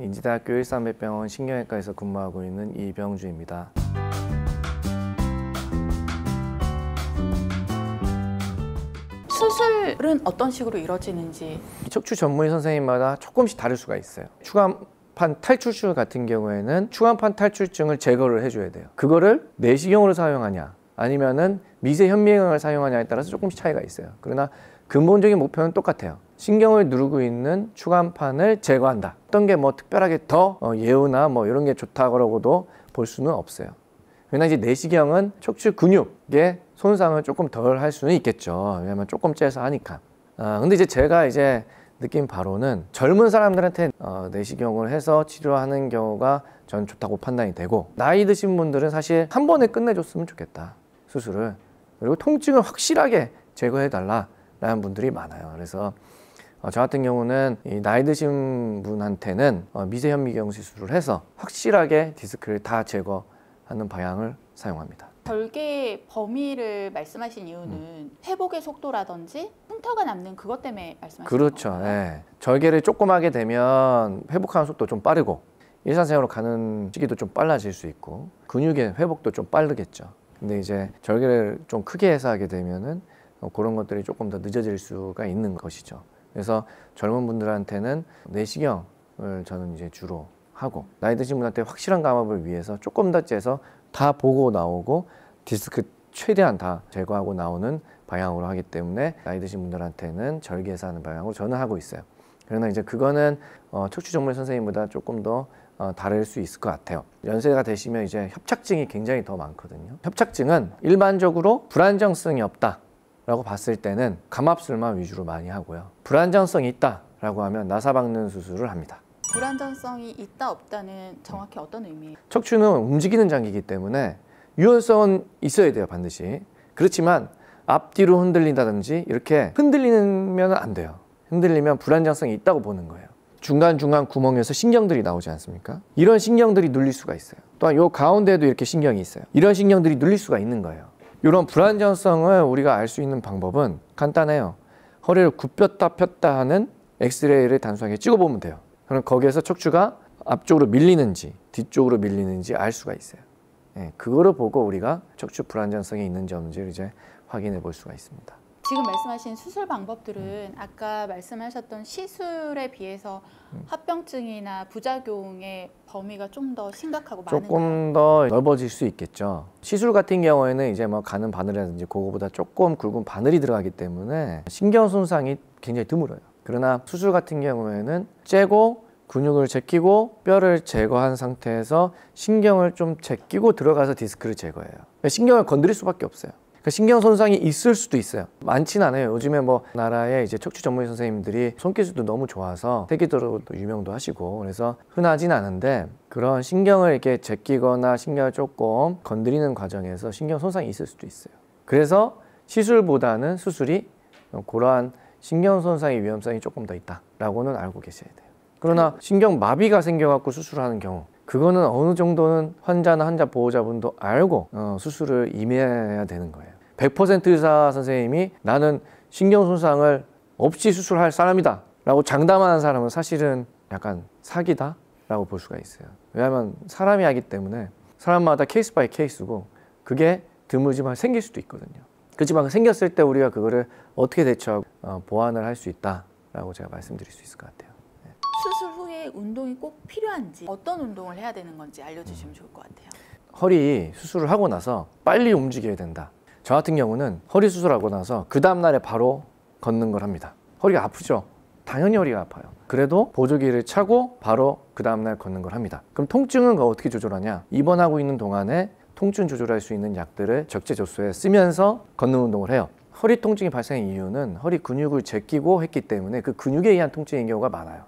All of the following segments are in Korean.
인지대학교 일산백병원 신경외과에서 근무하고 있는 이병주입니다. 수술은 어떤 식으로 이루어지는지 척추 전문의 선생님마다 조금씩 다를 수가 있어요. 추간판 탈출술 같은 경우에는 추간판 탈출증을 제거를 해줘야 돼요. 그거를 내시경으로 사용하냐 아니면은 미세 현미경을 사용하냐에 따라서 조금씩 차이가 있어요. 그러나 근본적인 목표는 똑같아요. 신경을 누르고 있는 추간판을 제거한다. 어떤 게 뭐 특별하게 더 예우나 뭐 이런 게 좋다고도 볼 수는 없어요. 그러나 이제 내시경은 척추 근육의 손상을 조금 덜 할 수는 있겠죠. 왜냐면 조금 째서 하니까. 근데 이제 제가 느낀 바로는 젊은 사람들한테 내시경을 해서 치료하는 경우가 전 좋다고 판단이 되고, 나이 드신 분들은 사실 한 번에 끝내줬으면 좋겠다, 수술을. 그리고 통증을 확실하게 제거해 달라라는 분들이 많아요. 그래서 저 같은 경우는 이 나이 드신 분한테는 미세 현미경 시술을 해서 확실하게 디스크를 다 제거하는 방향을 사용합니다. 절개 범위를 말씀하신 이유는 회복의 속도라든지 흉터가 남는 그것 때문에 말씀하시는 그렇죠. 건가요? 예. 절개를 조금 하게 되면 회복하는 속도 좀 빠르고 일상생활로 가는 시기도 좀 빨라질 수 있고 근육의 회복도 좀 빠르겠죠. 근데 이제 절개를 좀 크게 해서 하게 되면은 그런 것들이 조금 더 늦어질 수가 있는 것이죠. 그래서 젊은 분들한테는 내시경을 저는 이제 주로 하고, 나이 드신 분한테 확실한 감압을 위해서 조금 더 째서 다 보고 나오고 디스크 최대한 다 제거하고 나오는 방향으로 하기 때문에 나이 드신 분들한테는 절개해서 하는 방향으로 저는 하고 있어요. 그러나 이제 그거는 척추 전문 선생님보다 조금 더 다를 수 있을 것 같아요. 연세가 되시면 이제 협착증이 굉장히 더 많거든요. 협착증은 일반적으로 불안정성이 없다 라고 봤을 때는 감압술만 위주로 많이 하고요. 불안정성이 있다라고 하면 나사 박는 수술을 합니다. 불안정성이 있다 없다는 정확히 어떤 의미예요? 척추는 움직이는 장기이기 때문에 유연성은 있어야 돼요, 반드시. 그렇지만 앞뒤로 흔들린다든지 이렇게 흔들리면 안 돼요. 흔들리면 불안정성이 있다고 보는 거예요. 중간중간 구멍에서 신경들이 나오지 않습니까? 이런 신경들이 눌릴 수가 있어요. 또한 이 가운데에도 이렇게 신경이 있어요. 이런 신경들이 눌릴 수가 있는 거예요. 이런 불안정성을 우리가 알 수 있는 방법은 간단해요. 허리를 굽혔다 폈다 하는 엑스레이를 단순하게 찍어보면 돼요. 그럼 거기에서 척추가 앞쪽으로 밀리는지 뒤쪽으로 밀리는지 알 수가 있어요. 예, 그거를 보고 우리가 척추 불안정성이 있는지 없는지를 이제 확인해 볼 수가 있습니다. 지금 말씀하신 수술 방법들은 아까 말씀하셨던 시술에 비해서 합병증이나 부작용의 범위가 좀 더 심각하고 많은가요? 조금 더 넓어질 수 있겠죠. 시술 같은 경우에는 이제 뭐 가는 바늘이라든지 그거보다 조금 굵은 바늘이 들어가기 때문에 신경 손상이 굉장히 드물어요. 그러나 수술 같은 경우에는 째고 근육을 제끼고 뼈를 제거한 상태에서 신경을 좀 제끼고 들어가서 디스크를 제거해요. 신경을 건드릴 수밖에 없어요. 신경 손상이 있을 수도 있어요. 많지는 않아요. 요즘에 뭐 나라의 이제 척추 전문의 선생님들이 손기술도 너무 좋아서 세계적으로 유명도 하시고 그래서 흔하진 않은데, 그런 신경을 이렇게 제끼거나 신경을 조금 건드리는 과정에서 신경 손상이 있을 수도 있어요. 그래서 시술보다는 수술이 그러한 신경 손상의 위험성이 조금 더 있다라고는 알고 계셔야 돼요. 그러나 신경 마비가 생겨갖고 수술하는 경우, 그거는 어느 정도는 환자나 환자 보호자분도 알고 수술을 임해야 되는 거예요. 100% 의사 선생님이 나는 신경 손상을 없이 수술할 사람이다 라고 장담하는 사람은 사실은 약간 사기다 라고 볼 수가 있어요. 왜냐하면 사람이 하기 때문에 사람마다 케이스 바이 케이스고 그게 드물지만 생길 수도 있거든요. 그렇지만 생겼을 때 우리가 그거를 어떻게 대처하고 보완을 할 수 있다라고 제가 말씀드릴 수 있을 것 같아요. 수술 후에 운동이 꼭 필요한지, 어떤 운동을 해야 되는 건지 알려주시면 좋을 것 같아요. 허리 수술을 하고 나서 빨리 움직여야 된다. 저 같은 경우는 허리 수술하고 나서 그 다음날에 바로 걷는 걸 합니다. 허리가 아프죠? 당연히 허리가 아파요. 그래도 보조기를 차고 바로 그 다음날 걷는 걸 합니다. 그럼 통증은 어떻게 조절하냐? 입원하고 있는 동안에 통증 조절할 수 있는 약들을 적재적소에 쓰면서 걷는 운동을 해요. 허리 통증이 발생한 이유는 허리 근육을 제끼고 했기 때문에 그 근육에 의한 통증인 경우가 많아요.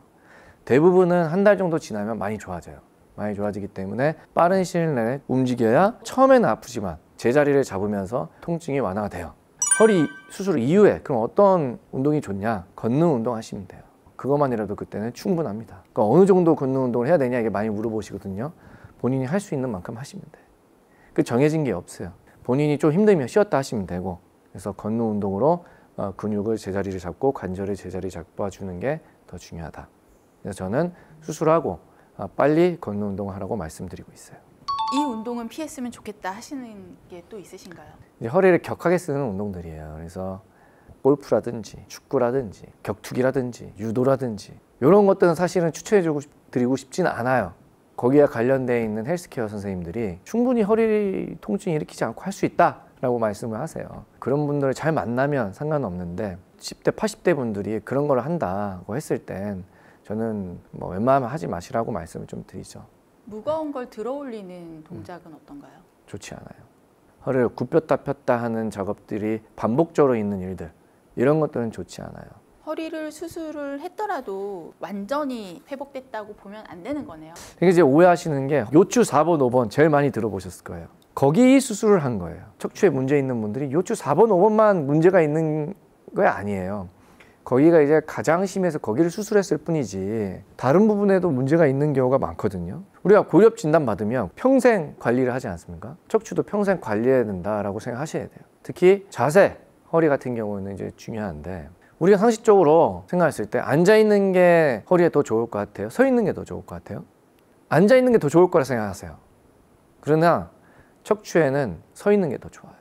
대부분은 한 달 정도 지나면 많이 좋아져요. 많이 좋아지기 때문에 빠른 시일 내에 움직여야 처음에는 아프지만 제자리를 잡으면서 통증이 완화가 돼요. 허리 수술 이후에 그럼 어떤 운동이 좋냐? 걷는 운동 하시면 돼요. 그것만이라도 그때는 충분합니다. 그러니까 어느 정도 걷는 운동을 해야 되냐 이게 많이 물어보시거든요. 본인이 할 수 있는 만큼 하시면 돼요. 그 정해진 게 없어요. 본인이 좀 힘들면 쉬었다 하시면 되고, 그래서 걷는 운동으로 근육을 제자리를 잡고 관절을 제자리 잡아주는 게 더 중요하다. 그래서 저는 수술하고 빨리 걷는 운동을 하라고 말씀드리고 있어요. 이 운동은 피했으면 좋겠다 하시는 게 또 있으신가요? 이제 허리를 격하게 쓰는 운동들이에요. 그래서 골프라든지 축구라든지 격투기라든지 유도라든지 이런 것들은 사실은 드리고 싶지는 않아요. 거기에 관련되어 있는 헬스케어 선생님들이 충분히 허리 통증 일으키지 않고 할 수 있다라고 말씀을 하세요. 그런 분들을 잘 만나면 상관없는데 10대, 80대 분들이 그런 걸 한다고 했을 땐 저는 뭐 웬만하면 하지 마시라고 말씀을 좀 드리죠. 무거운 걸 들어 올리는 동작은 어떤가요? 좋지 않아요. 허리를 굽혔다 폈다 하는 작업들이 반복적으로 있는 일들, 이런 것들은 좋지 않아요. 허리를 수술을 했더라도 완전히 회복됐다고 보면 안 되는 거네요. 되게 이제 오해하시는 게 요추 4번, 5번 제일 많이 들어보셨을 거예요. 거기 수술을 한 거예요. 척추에 문제 있는 분들이 요추 4번, 5번만 문제가 있는 거 아니에요. 거기가 이제 가장 심해서 거기를 수술했을 뿐이지 다른 부분에도 문제가 있는 경우가 많거든요. 우리가 고렵 진단 받으면 평생 관리를 하지 않습니까? 척추도 평생 관리해야 된다라고 생각하셔야 돼요. 특히 자세, 허리 같은 경우는 이제 중요한데 우리가 상식적으로 생각했을 때 앉아 있는 게 허리에 더 좋을 것 같아요? 서 있는 게 더 좋을 것 같아요? 앉아 있는 게 더 좋을 거라 생각하세요. 그러나 척추에는 서 있는 게 더 좋아요.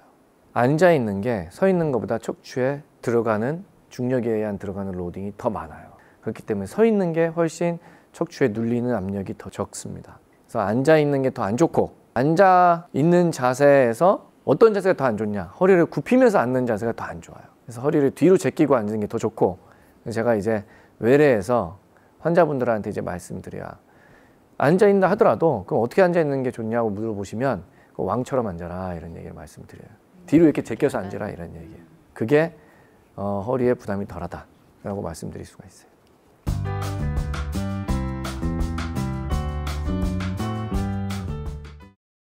앉아 있는 게 서 있는 것보다 척추에 들어가는 중력에 의한 들어가는 로딩이 더 많아요. 그렇기 때문에 서 있는 게 훨씬 척추에 눌리는 압력이 더 적습니다. 그래서 앉아 있는 게 더 안 좋고, 앉아 있는 자세에서 어떤 자세가 더 안 좋냐? 허리를 굽히면서 앉는 자세가 더 안 좋아요. 그래서 허리를 뒤로 제끼고 앉는 게 더 좋고, 제가 이제 외래에서 환자분들한테 이제 말씀드려요. 앉아 있다 하더라도 그럼 어떻게 앉아 있는 게 좋냐고 물어보시면 왕처럼 앉아라 이런 얘기를 말씀드려요. 뒤로 이렇게 제껴서 앉아라 이런 얘기예요. 그게 허리에 부담이 덜하다라고 말씀드릴 수가 있어요.